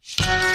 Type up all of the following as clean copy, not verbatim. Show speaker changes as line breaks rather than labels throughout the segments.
I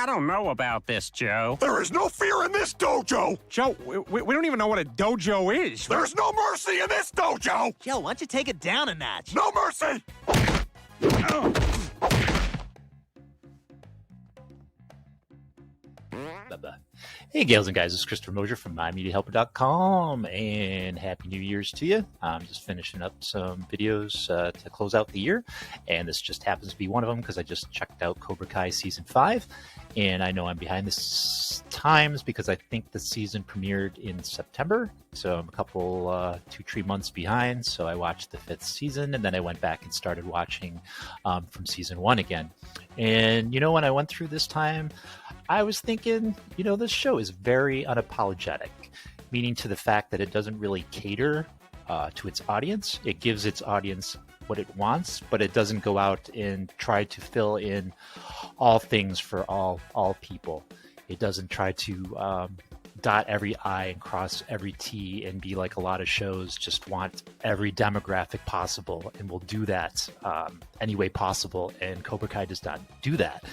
don't know about this, Joe.
There is no fear in this dojo!
Joe, we don't even know what a dojo is.
There's no mercy in this dojo!
Joe, why don't you take it down a notch?
No mercy!
Hey, gals and guys, this is Christopher Mosier from MyMediaHelper.com, and Happy New Year's to you. I'm just finishing up some videos to close out the year, and this just happens to be one of them because I just checked out Cobra Kai Season 5, and I know I'm behind the times because I think the season premiered in September, so I'm a couple, 2-3 months behind, so I watched the 5th season, and then I went back and started watching from Season 1 again. And, you know, when I went through this time, I was thinking, you know, this show is very unapologetic, meaning to the fact that it doesn't really cater to its audience. It gives its audience what it wants, but it doesn't go out and try to fill in all things for all people. It doesn't try to dot every I and cross every T and be like a lot of shows just want every demographic possible and will do that any way possible. And Cobra Kai does not do that.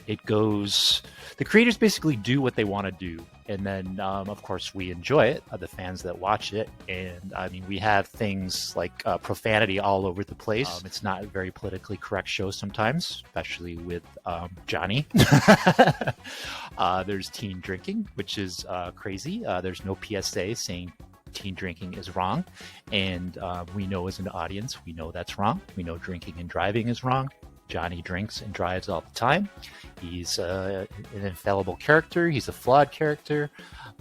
It goes, the creators basically do what they want to do. And then, of course, we enjoy it, the fans that watch it. And I mean, we have things like profanity all over the place. It's not a very politically correct show sometimes, especially with Johnny. There's teen drinking, which is crazy. There's no PSA saying teen drinking is wrong. And we know as an audience, we know that's wrong. We know drinking and driving is wrong. Johnny drinks and drives all the time. He's an infallible character. He's a flawed character.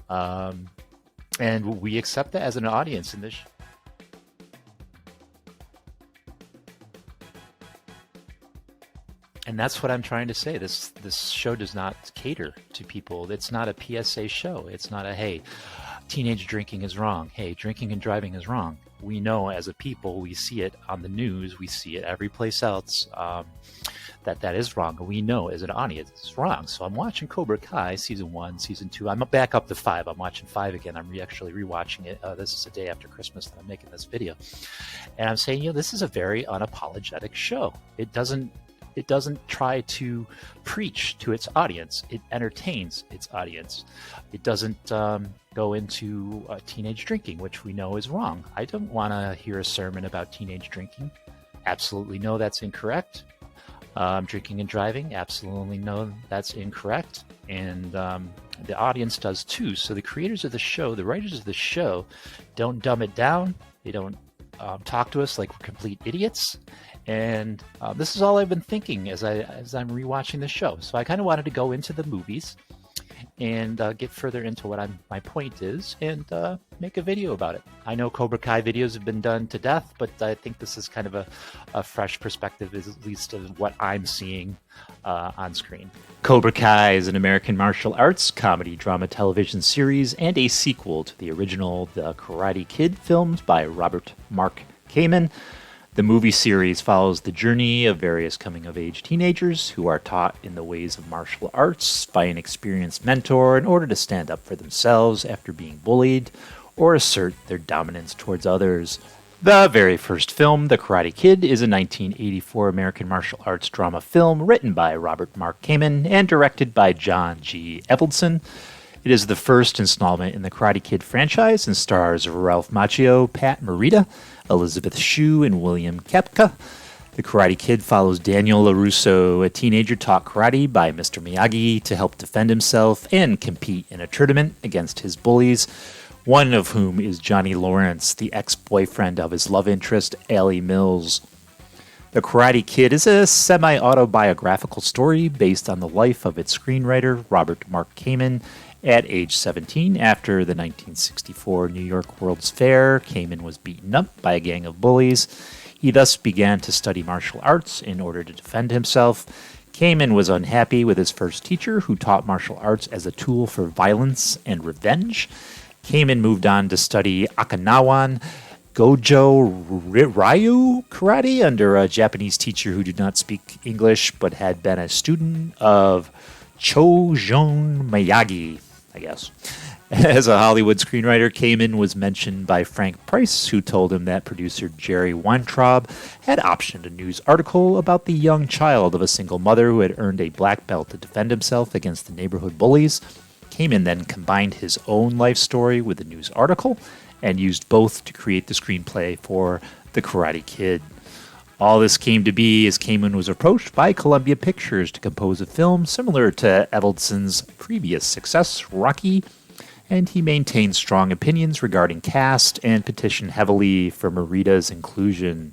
And we accept that as an audience in this. And that's what I'm trying to say. This show does not cater to people. It's not a PSA show. It's not a, hey, teenage drinking is wrong. Hey, drinking and driving is wrong. We know as a people, we see it on the news, we see it every place else, that is wrong. And we know as an audience it's wrong. So I'm watching Cobra Kai Season 1, Season 2. I'm back up to 5. I'm watching 5 again. I'm actually rewatching it. This is the day after Christmas that I'm making this video. And I'm saying, you know, this is a very unapologetic show. It doesn't try to preach to its audience. It entertains its audience. It doesn't go into teenage drinking, which we know is wrong. I don't want to hear a sermon about teenage drinking. Absolutely no, that's incorrect. Drinking and driving, absolutely no, that's incorrect. And the audience does too. So the creators of the show, the writers of the show, don't dumb it down. They don't talk to us like we're complete idiots. And this is all I've been thinking as I'm rewatching the show. So I kind of wanted to go into the movies and get further into what my point is and make a video about it. I know Cobra Kai videos have been done to death, but I think this is kind of a fresh perspective, at least of what I'm seeing on screen. Cobra Kai is an American martial arts comedy drama television series and a sequel to the original The Karate Kid films by Robert Mark Kamen. The movie series follows the journey of various coming-of-age teenagers who are taught in the ways of martial arts by an experienced mentor in order to stand up for themselves after being bullied or assert their dominance towards others. The very first film, The Karate Kid, is a 1984 American martial arts drama film written by Robert Mark Kamen and directed by John G. Avildsen. It is the first installment in the Karate Kid franchise and stars Ralph Macchio, Pat Morita, Elizabeth Shue, and William Kepka. The Karate Kid follows Daniel LaRusso, a teenager taught karate by Mr. Miyagi to help defend himself and compete in a tournament against his bullies, one of whom is Johnny Lawrence, the ex-boyfriend of his love interest, Allie Mills. The Karate Kid is a semi-autobiographical story based on the life of its screenwriter, Robert Mark Kamen. At age 17, after the 1964 New York World's Fair, Kamen was beaten up by a gang of bullies. He thus began to study martial arts in order to defend himself. Kamen was unhappy with his first teacher, who taught martial arts as a tool for violence and revenge. Kamen moved on to study Okinawan Ryu karate under a Japanese teacher who did not speak English but had been a student of Chojon Miyagi, I guess. As a Hollywood screenwriter, Kamen was mentioned by Frank Price, who told him that producer Jerry Weintraub had optioned a news article about the young child of a single mother who had earned a black belt to defend himself against the neighborhood bullies. Kamen then combined his own life story with the news article and used both to create the screenplay for The Karate Kid. All this came to be as Kamen was approached by Columbia Pictures to compose a film similar to Evelson's previous success, Rocky, and he maintained strong opinions regarding cast and petitioned heavily for Morita's inclusion.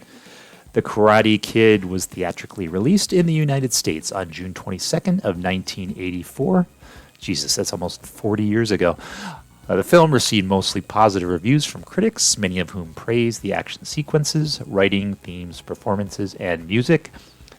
The Karate Kid was theatrically released in the United States on June 22nd of 1984. Jesus, that's almost 40 years ago. The film received mostly positive reviews from critics, many of whom praised the action sequences, writing, themes, performances, and music.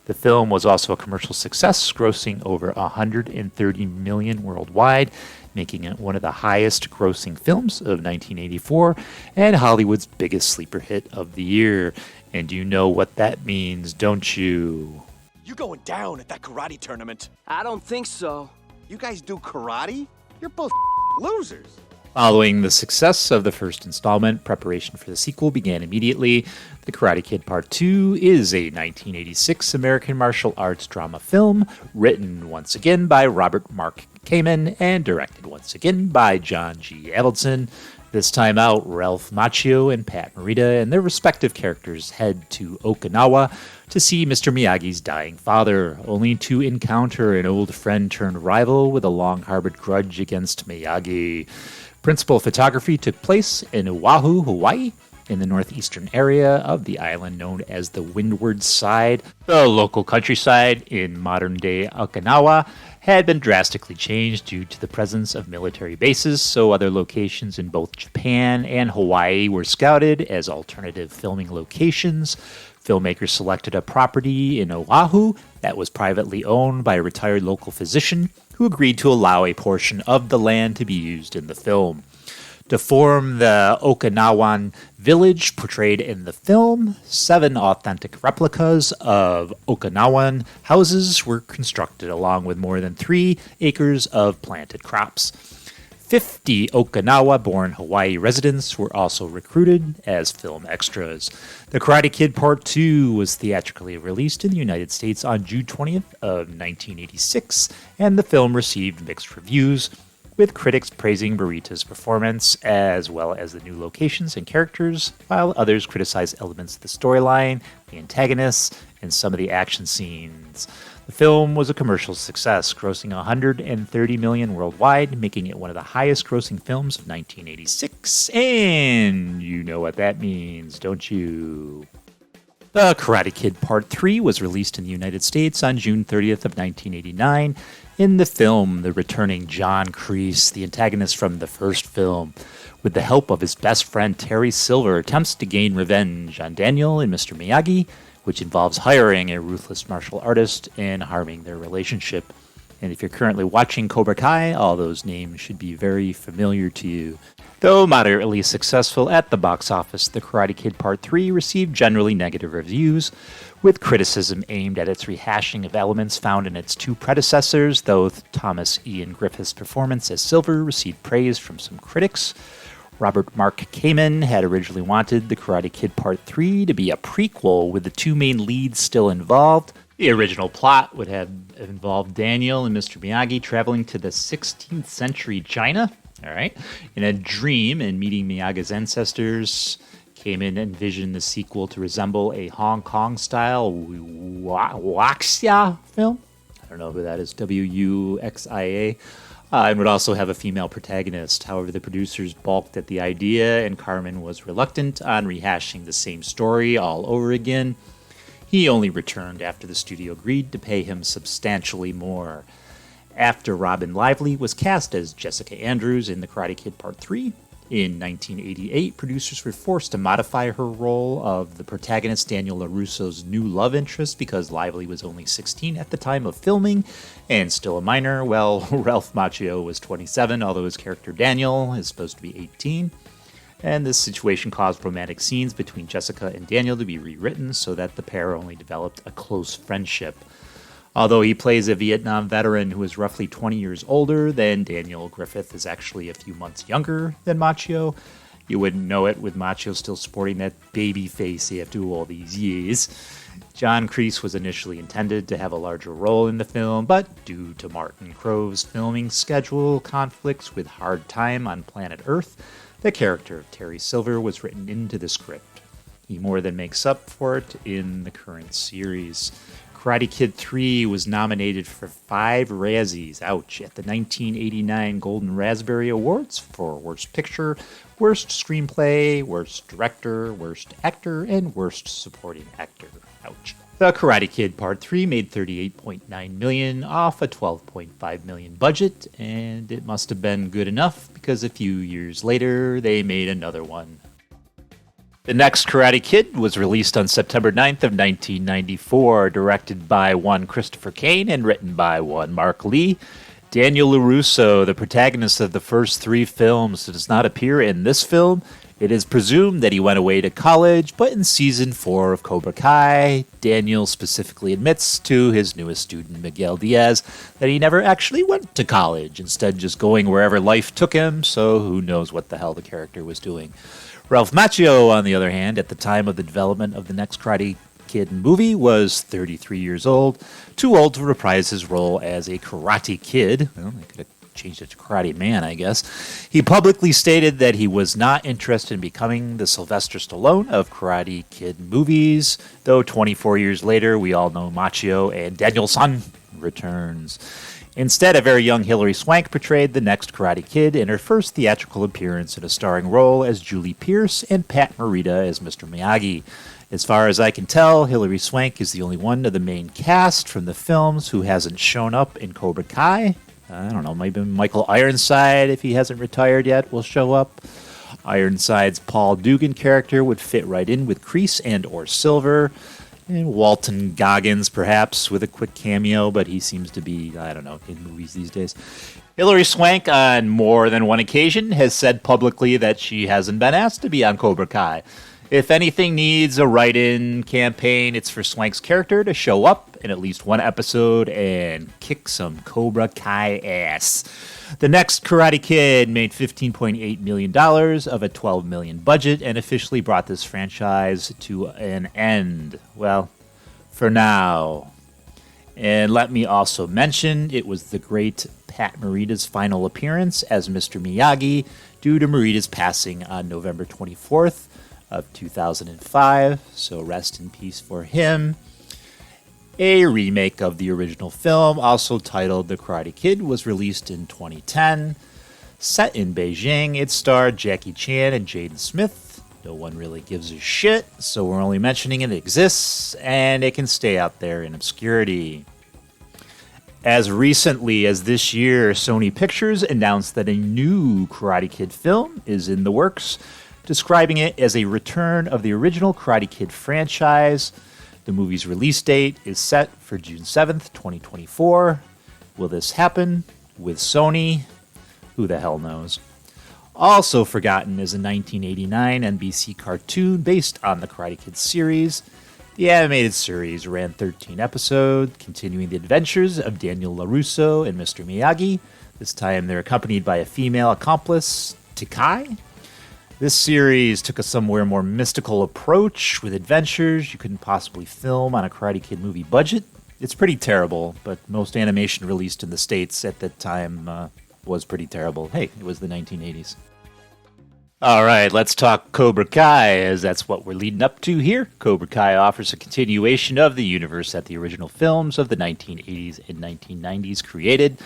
The film was also a commercial success, grossing over $130 million worldwide, making it one of the highest grossing films of 1984 and Hollywood's biggest sleeper hit of the year. And you know what that means, don't you?
You going down at that karate tournament?
I don't think so.
You guys do karate? You're both losers.
Following the success of the first installment, preparation for the sequel began immediately. The Karate Kid Part 2 is a 1986 American martial arts drama film, written once again by Robert Mark Kamen and directed once again by John G. Avildsen. This time out, Ralph Macchio and Pat Morita and their respective characters head to Okinawa to see Mr. Miyagi's dying father, only to encounter an old friend turned rival with a long-harbored grudge against Miyagi. Principal photography took place in Oahu, Hawaii, in the northeastern area of the island known as the Windward Side. The local countryside in modern-day Okinawa had been drastically changed due to the presence of military bases, so other locations in both Japan and Hawaii were scouted as alternative filming locations. Filmmakers selected a property in Oahu that was privately owned by a retired local physician who agreed to allow a portion of the land to be used in the film. To form the Okinawan village portrayed in the film, 7 authentic replicas of Okinawan houses were constructed, along with more than 3 acres of planted crops. 50 Okinawa-born Hawaii residents were also recruited as film extras. The Karate Kid Part 2 was theatrically released in the United States on June 20th of 1986, and the film received mixed reviews, with critics praising Morita's performance as well as the new locations and characters, while others criticized elements of the storyline, the antagonists, and some of the action scenes. The film was a commercial success, grossing $130 million worldwide, making it one of the highest grossing films of 1986. And you know what that means, don't you? The Karate Kid Part 3 was released in the United States on June 30th of 1989. In the film, the returning John Kreese, the antagonist from the first film, with the help of his best friend Terry Silver, attempts to gain revenge on Daniel and Mr. Miyagi, which involves hiring a ruthless martial artist and harming their relationship. And if you're currently watching Cobra Kai, all those names should be very familiar to you. Though moderately successful at the box office, The Karate Kid Part 3 received generally negative reviews, with criticism aimed at its rehashing of elements found in its 2 predecessors, though Thomas Ian Griffith's performance as Silver received praise from some critics. Robert Mark Kamen had originally wanted The Karate Kid Part 3 to be a prequel with the 2 main leads still involved. The original plot would have involved Daniel and Mr. Miyagi traveling to the 16th century China, in a dream and meeting Miyagi's ancestors. Kamen envisioned the sequel to resemble a Hong Kong-style wuxia film. I don't know who that is, Wuxia. And would also have a female protagonist. However, the producers balked at the idea, and Kamen was reluctant on rehashing the same story all over again. He only returned after the studio agreed to pay him substantially more. After Robin Lively was cast as Jessica Andrews in The Karate Kid Part 3, in 1988, producers were forced to modify her role of the protagonist Daniel LaRusso's new love interest because Lively was only 16 at the time of filming and still a minor, while Ralph Macchio was 27, although his character Daniel is supposed to be 18. and this situation caused romantic scenes between Jessica and Daniel to be rewritten so that the pair only developed a close friendship. Although he plays a Vietnam veteran who is roughly 20 years older than Daniel, Griffith is actually a few months younger than Macchio. You wouldn't know it with Macchio still sporting that baby face after all these years. John Kreese was initially intended to have a larger role in the film, but due to Martin Crowe's filming schedule conflicts with Hard Time on Planet Earth, the character of Terry Silver was written into the script. He more than makes up for it in the current series. Karate Kid 3 was nominated for 5 Razzies, ouch, at the 1989 Golden Raspberry Awards for Worst Picture, Worst Screenplay, Worst Director, Worst Actor, and Worst Supporting Actor, ouch. The Karate Kid Part 3 made $38.9 million off a $12.5 million budget, and it must have been good enough because a few years later they made another one. The next Karate Kid was released on September 9th of 1994, directed by one Christopher Kane and written by one Mark Lee. Daniel LaRusso, the protagonist of the first 3 films, does not appear in this film. It is presumed that he went away to college, but in Season 4 of Cobra Kai, Daniel specifically admits to his newest student, Miguel Diaz, that he never actually went to college, instead just going wherever life took him, so who knows what the hell the character was doing. Ralph Macchio, on the other hand, at the time of the development of the next Karate Kid movie, was 33 years old, too old to reprise his role as a Karate Kid. Well, they could have changed it to Karate Man, I guess. He publicly stated that he was not interested in becoming the Sylvester Stallone of Karate Kid movies, though 24 years later, we all know Macchio and Daniel-san returns. Instead, a very young Hilary Swank portrayed the next Karate Kid in her first theatrical appearance in a starring role as Julie Pierce and Pat Morita as Mr. Miyagi. As far as I can tell, Hilary Swank is the only one of the main cast from the films who hasn't shown up in Cobra Kai. I don't know, maybe Michael Ironside, if he hasn't retired yet, will show up. Ironside's Paul Dugan character would fit right in with Kreese and or Silver. And Walton Goggins, perhaps, with a quick cameo, but he seems to be, I don't know, in movies these days. Hilary Swank, on more than one occasion, has said publicly that she hasn't been asked to be on Cobra Kai. If anything needs a write-in campaign, it's for Swank's character to show up in at least one episode and kick some Cobra Kai ass. The next Karate Kid made $15.8 million of a $12 million budget and officially brought this franchise to an end. Well, for now. And let me also mention, it was the great Pat Morita's final appearance as Mr. Miyagi due to Morita's passing on November 24th of 2005, so rest in peace for him. A remake of the original film, also titled The Karate Kid, was released in 2010. Set in Beijing, it starred Jackie Chan and Jaden Smith. No one really gives a shit, so we're only mentioning it exists, and it can stay out there in obscurity. As recently as this year, Sony Pictures announced that a new Karate Kid film is in the works, describing it as a return of the original Karate Kid franchise. The movie's release date is set for June 7th, 2024. Will this happen with Sony? Who the hell knows? Also forgotten is a 1989 NBC cartoon based on the Karate Kid series. The animated series ran 13 episodes, continuing the adventures of Daniel LaRusso and Mr. Miyagi. This time they're accompanied by a female accomplice, Takai. This series took a somewhere more mystical approach with adventures you couldn't possibly film on a Karate Kid movie budget. It's pretty terrible, but most animation released in the States at that time was pretty terrible. Hey, it was the 1980s. All right, let's talk Cobra Kai, as that's what we're leading up to here. Cobra Kai offers a continuation of the universe that the original films of the 1980s and 1990s created.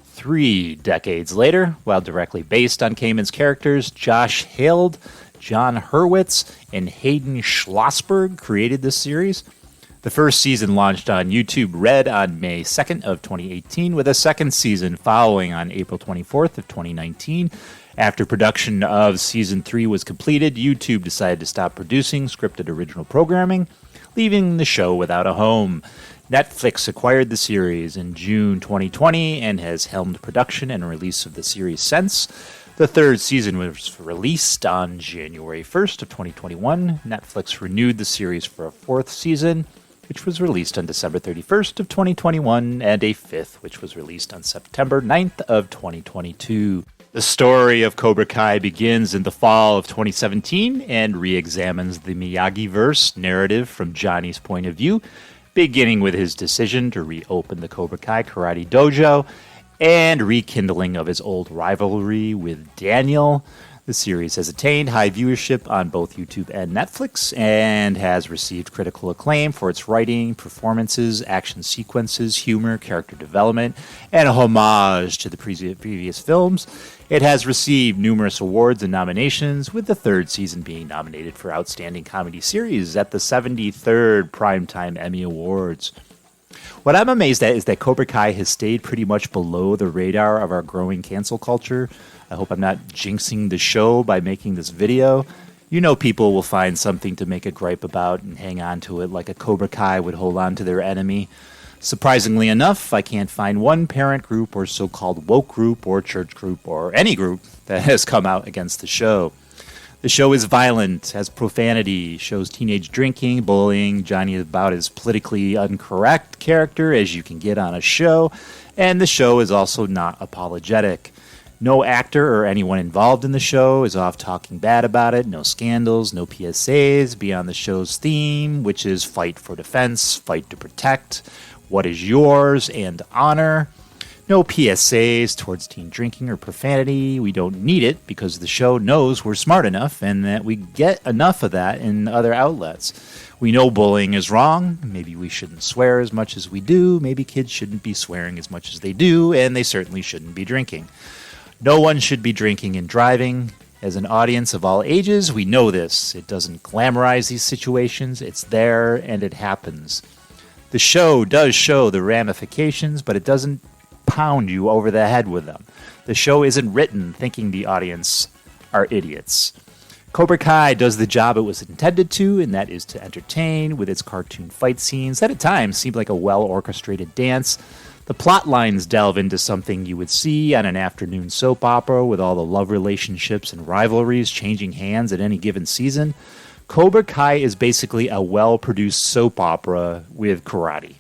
3 decades later, while directly based on Kamen's characters, Josh Held, John Hurwitz, and Hayden Schlossberg created this series. The first season launched on YouTube Red on May 2nd of 2018, with a second season following on April 24th of 2019. After production of Season 3 was completed, YouTube decided to stop producing scripted original programming, leaving the show without a home. Netflix acquired the series in June 2020 and has helmed production and release of the series since. The third season was released on January 1st of 2021. Netflix renewed the series for a fourth season, which was released on December 31st of 2021, and a fifth, which was released on September 9th of 2022. The story of Cobra Kai begins in the fall of 2017 and re-examines the Miyagi-verse narrative from Johnny's point of view, beginning with his decision to reopen the Cobra Kai Karate Dojo and rekindling of his old rivalry with Daniel. The series has attained high viewership on both YouTube and Netflix and has received critical acclaim for its writing, performances, action sequences, humor, character development, and a homage to the previous films. It has received numerous awards and nominations, with the third season being nominated for Outstanding Comedy Series at the 73rd Primetime Emmy Awards. What I'm amazed at is that Cobra Kai has stayed pretty much below the radar of our growing cancel culture. I hope I'm not jinxing the show by making this video. You know, people will find something to make a gripe about and hang on to it like a Cobra Kai would hold on to their enemy. Surprisingly enough, I can't find one parent group or so-called woke group or church group or any group that has come out against the show. The show is violent, has profanity, shows teenage drinking, bullying. Johnny is about as politically incorrect character as you can get on a show, and the show is also not apologetic. No actor or anyone involved in the show is off talking bad about it. No scandals, no PSAs beyond the show's theme, which is fight for defense, fight to protect, what is yours, and honor. No PSAs towards teen drinking or profanity. We don't need it because the show knows we're smart enough and that we get enough of that in other outlets. We know bullying is wrong. Maybe we shouldn't swear as much as we do. Maybe kids shouldn't be swearing as much as they do, and they certainly shouldn't be drinking. No one should be drinking and driving. As an audience of all ages, we know this. It doesn't glamorize these situations. It's there, and it happens. The show does show the ramifications, but it doesn't pound you over the head with them. The show isn't written thinking the audience are idiots. Cobra Kai does the job it was intended to, and that is to entertain with its cartoon fight scenes that at times seem like a well-orchestrated dance. The plot lines delve into something you would see on an afternoon soap opera with all the love relationships and rivalries changing hands at any given season. Cobra Kai is basically a well-produced soap opera with karate.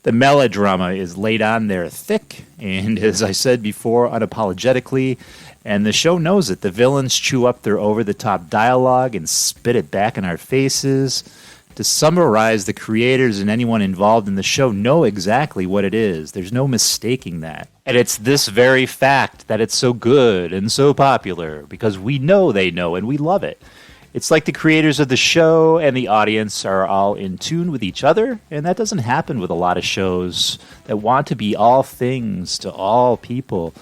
The melodrama is laid on there thick, and as I said before, unapologetically, and the show knows it. The villains chew up their over-the-top dialogue and spit it back in our faces. To summarize, the creators and anyone involved in the show know exactly what it is. There's no mistaking that. And it's this very fact that it's so good and so popular, because we know they know and we love it. It's like the creators of the show and the audience are all in tune with each other, and that doesn't happen with a lot of shows that want to be all things to all people.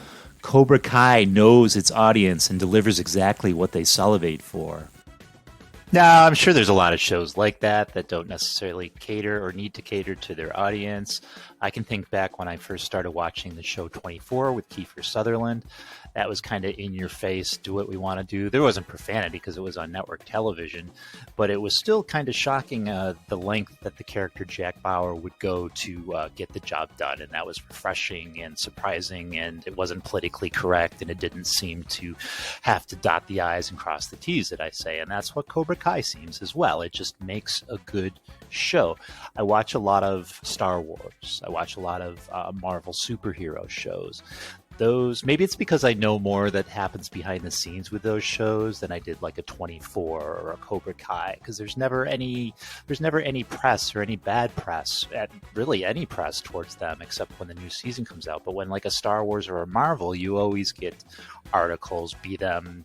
Cobra Kai knows its audience and delivers exactly what they salivate for. Now, I'm sure there's a lot of shows like that don't necessarily cater or need to cater to their audience. I can think back when I first started watching the show 24 with Kiefer Sutherland. That was kind of in your face, do what we want to do. There wasn't profanity because it was on network television, but it was still kind of shocking the length that the character Jack Bauer would go to get the job done. And that was refreshing and surprising, and it wasn't politically correct, and it didn't seem to have to dot the I's and cross the T's, that I say. And that's what Cobra Kai seems as well. It just makes a good show. I watch a lot of Star Wars. I watch a lot of Marvel superhero shows. Those, maybe it's because I know more that happens behind the scenes with those shows than I did like a 24 or a Cobra Kai, because there's never any press or any bad press, at really any press towards them, except when the new season comes out. But when like a Star Wars or a Marvel, you always get articles, be them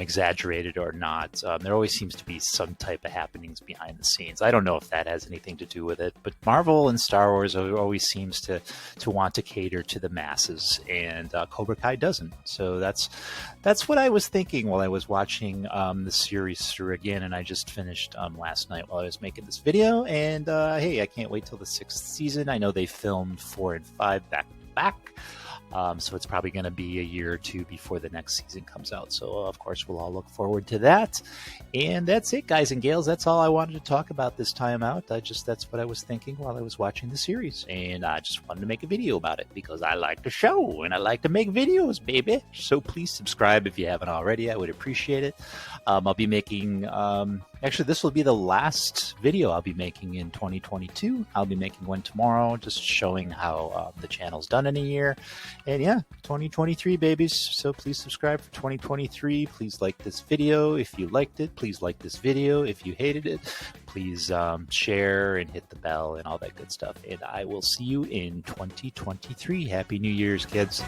exaggerated or not. There always seems to be some type of happenings behind the scenes. I don't know if that has anything to do with it, but Marvel and Star Wars always seems to want to cater to the masses, and Cobra Kai doesn't. So that's what I was thinking while I was watching the series through again, and I just finished last night while I was making this video. And hey, I can't wait till the 6th season. I know they filmed 4 and 5 back back. So it's probably going to be a year or two before the next season comes out. So, of course, we'll all look forward to that. And that's it, guys and gals. That's all I wanted to talk about this time out. That's what I was thinking while I was watching the series. And I just wanted to make a video about it because I like the show and I like to make videos, baby. So please subscribe if you haven't already. I would appreciate it. I'll be making... Actually, this will be the last video I'll be making in 2022. I'll be making one tomorrow, just showing how the channel's done in a year. And yeah, 2023, babies. So please subscribe for 2023. Please like this video if you liked it. Please like this video if you hated it. Please share and hit the bell and all that good stuff. And I will see you in 2023. Happy New Year's, kids.